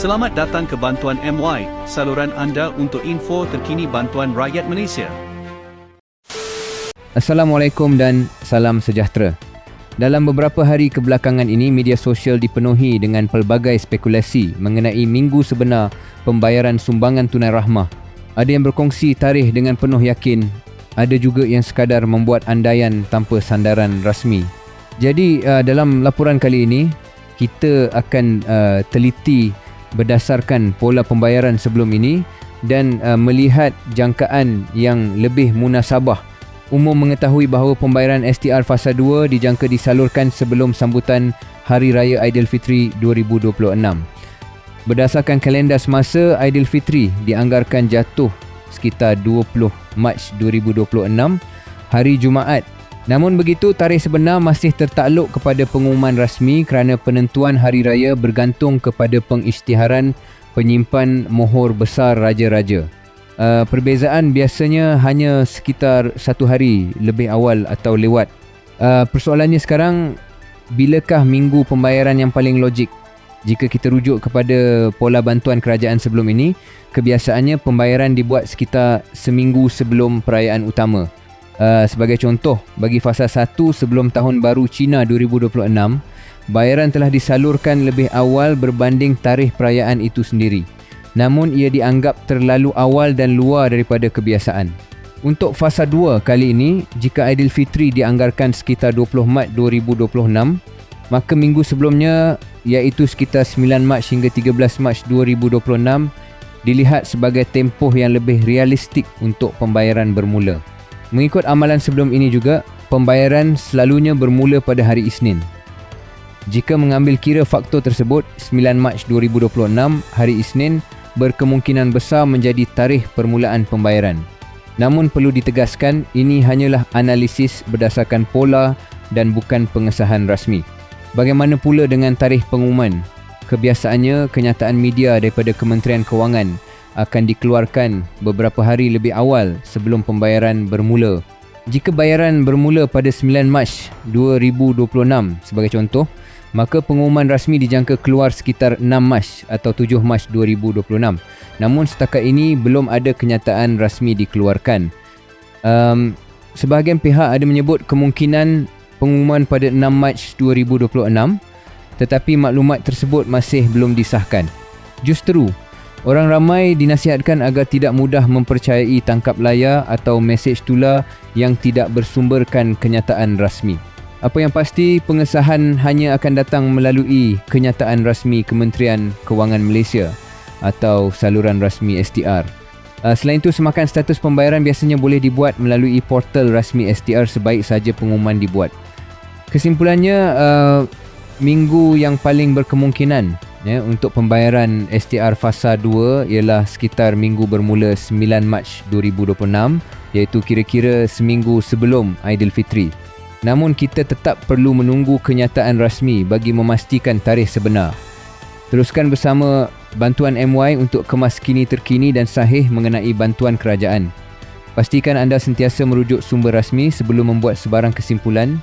Selamat datang ke Bantuan MY, saluran anda untuk info terkini bantuan rakyat Malaysia. Assalamualaikum dan salam sejahtera. Dalam beberapa hari kebelakangan ini, media sosial dipenuhi dengan pelbagai spekulasi mengenai minggu sebenar pembayaran sumbangan tunai rahmah. Ada yang berkongsi tarikh dengan penuh yakin, ada juga yang sekadar membuat andaian tanpa sandaran rasmi. Jadi dalam laporan kali ini, kita akan teliti berdasarkan pola pembayaran sebelum ini dan melihat jangkaan yang lebih munasabah. Umum mengetahui bahawa pembayaran STR Fasa 2 dijangka disalurkan sebelum sambutan Hari Raya Aidilfitri 2026. Berdasarkan kalender semasa, Aidilfitri dianggarkan jatuh sekitar 20 Mac 2026, hari Jumaat. Namun begitu, tarikh sebenar masih tertakluk kepada pengumuman rasmi kerana penentuan hari raya bergantung kepada pengisytiharan penyimpan mohor besar raja-raja. Perbezaan biasanya hanya sekitar satu hari lebih awal atau lewat. Persoalannya sekarang, bilakah minggu pembayaran yang paling logik? Jika kita rujuk kepada pola bantuan kerajaan sebelum ini, kebiasaannya pembayaran dibuat sekitar seminggu sebelum perayaan utama. Sebagai contoh, bagi fasa 1 sebelum Tahun Baru Cina 2026, bayaran telah disalurkan lebih awal berbanding tarikh perayaan itu sendiri. Namun ia dianggap terlalu awal dan luar daripada kebiasaan. Untuk fasa 2 kali ini, jika Aidilfitri dianggarkan sekitar 20 Mac 2026, maka minggu sebelumnya iaitu sekitar 9 Mac hingga 13 Mac 2026 dilihat sebagai tempoh yang lebih realistik untuk pembayaran bermula. Mengikut amalan sebelum ini juga, pembayaran selalunya bermula pada hari Isnin. Jika mengambil kira faktor tersebut, 9 Mac 2026, hari Isnin, berkemungkinan besar menjadi tarikh permulaan pembayaran. Namun perlu ditegaskan, ini hanyalah analisis berdasarkan pola dan bukan pengesahan rasmi. Bagaimana pula dengan tarikh pengumuman? Kebiasaannya, kenyataan media daripada Kementerian Kewangan akan dikeluarkan beberapa hari lebih awal sebelum pembayaran bermula. Jika bayaran bermula pada 9 Mac 2026 sebagai contoh, maka pengumuman rasmi dijangka keluar sekitar 6 Mac atau 7 Mac 2026. Namun setakat ini belum ada kenyataan rasmi dikeluarkan. Sebahagian pihak ada menyebut kemungkinan pengumuman pada 6 Mac 2026, tetapi maklumat tersebut masih belum disahkan. Justru, orang ramai dinasihatkan agar tidak mudah mempercayai tangkap layar atau mesej tular yang tidak bersumberkan kenyataan rasmi. Apa yang pasti, pengesahan hanya akan datang melalui kenyataan rasmi Kementerian Kewangan Malaysia atau saluran rasmi STR. Selain itu, semakan status pembayaran biasanya boleh dibuat melalui portal rasmi STR sebaik saja pengumuman dibuat. Kesimpulannya, minggu yang paling berkemungkinan untuk pembayaran STR Fasa 2 ialah sekitar minggu bermula 9 Mac 2026, iaitu kira-kira seminggu sebelum Aidilfitri. Namun kita tetap perlu menunggu kenyataan rasmi bagi memastikan tarikh sebenar. Teruskan bersama Bantuan MY untuk kemas kini terkini dan sahih mengenai bantuan kerajaan. Pastikan anda sentiasa merujuk sumber rasmi sebelum membuat sebarang kesimpulan.